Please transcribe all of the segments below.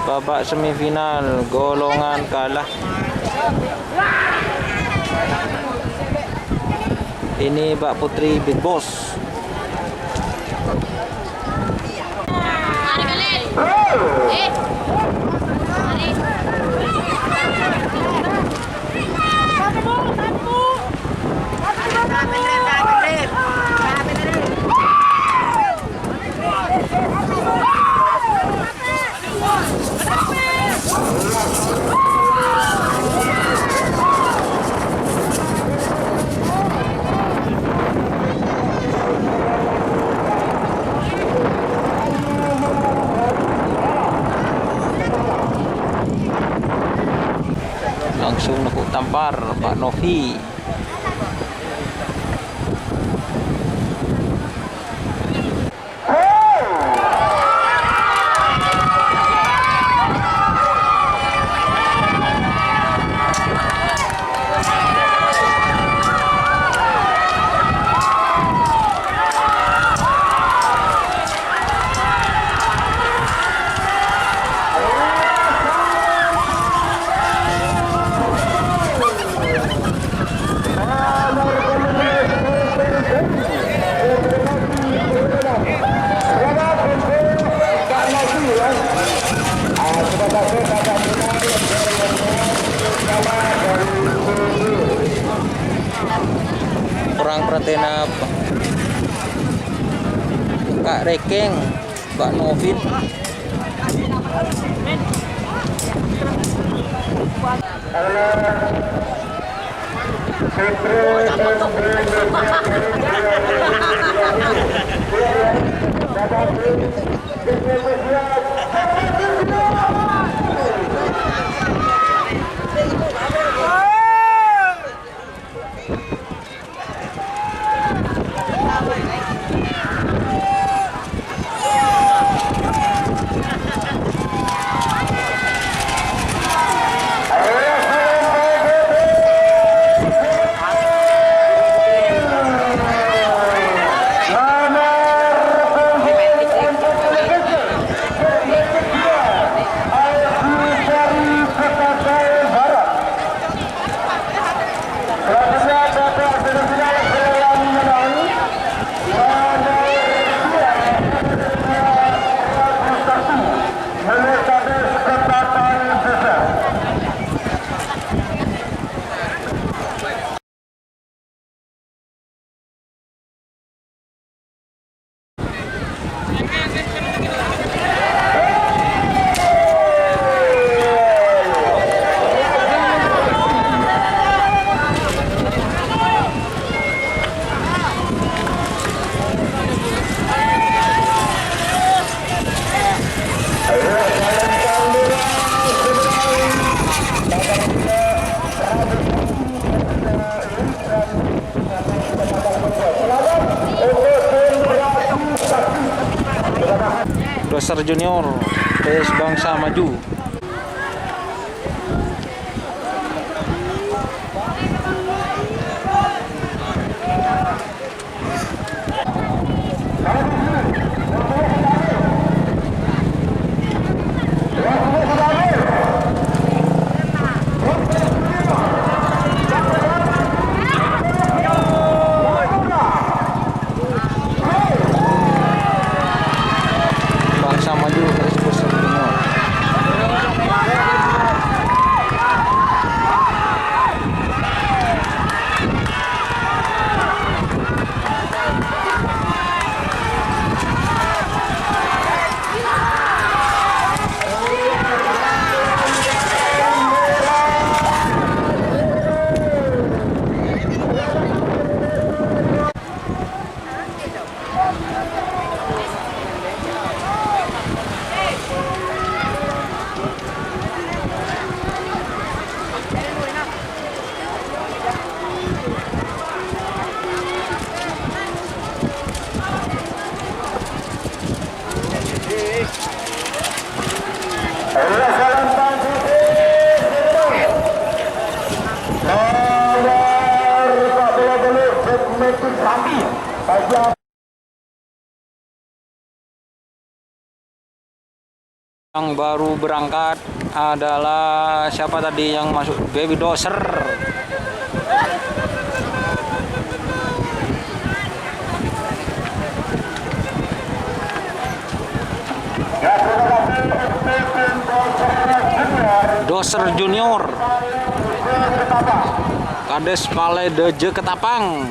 babak semifinal, golongan kalah. Ini Mbak Putri Big Boss. Langsung naku tampar Pak Novi. Kurang perhatian apa Kak Rekeng Mbak Novin. Dasar junior PS Bangsa Maju. Yang baru berangkat adalah siapa tadi yang masuk? Baby Doser. Doser Junior. Kades Pale Deje Ketapang.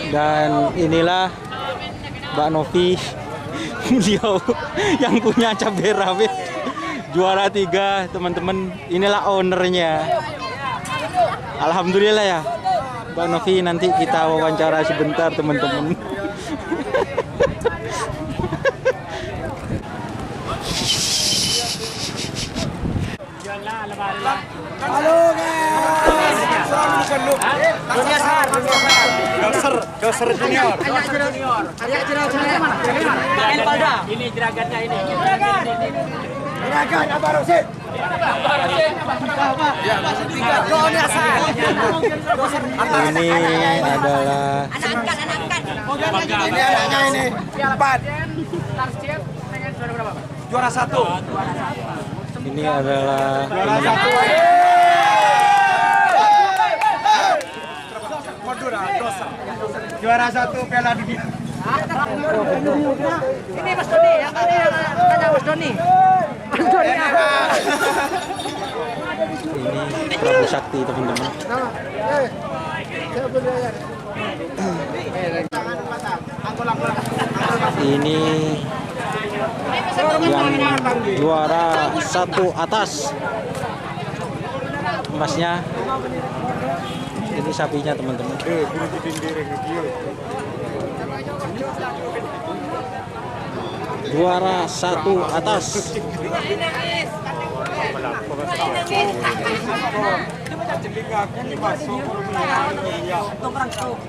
Dan inilah Mbak Novi, beliau yang punya cabai rawit, juara 3 teman-teman. Inilah ownernya. Alhamdulillah ya Mbak Novi, nanti kita wawancara sebentar teman-teman. Halo guys. Doni Ashar. Doser Junior. Ini jeragannya ini. Jeragan Abah Rosid. Doni Ashar. Ini adalah Ini anaknya ini. 4. Juara 1. ini adalah Juara 1 Piala Dunia. Ini Mas Doni, yang tadi tanya Mas Doni. Mas Doni. ini Prabu Sakti teman-teman. Ini yang juara 1 atas, emasnya. Ini sapinya teman-teman. Juara 1 atas. Kerapan Sapi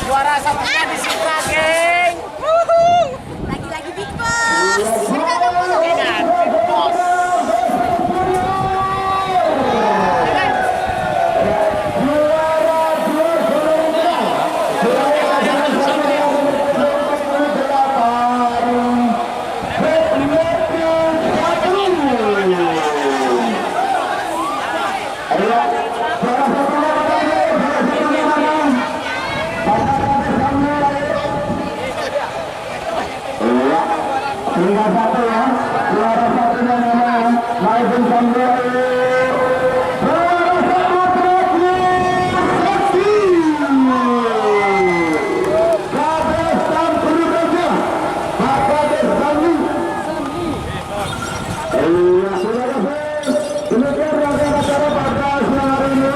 Juara satunya di Sitra, geng. Lagi-lagi Big Boss. Ingat, Big Boss. Tinggal satu ya, juara satunya memang Matic Sampang. Demikian rangkaian acara pada siang hari ini.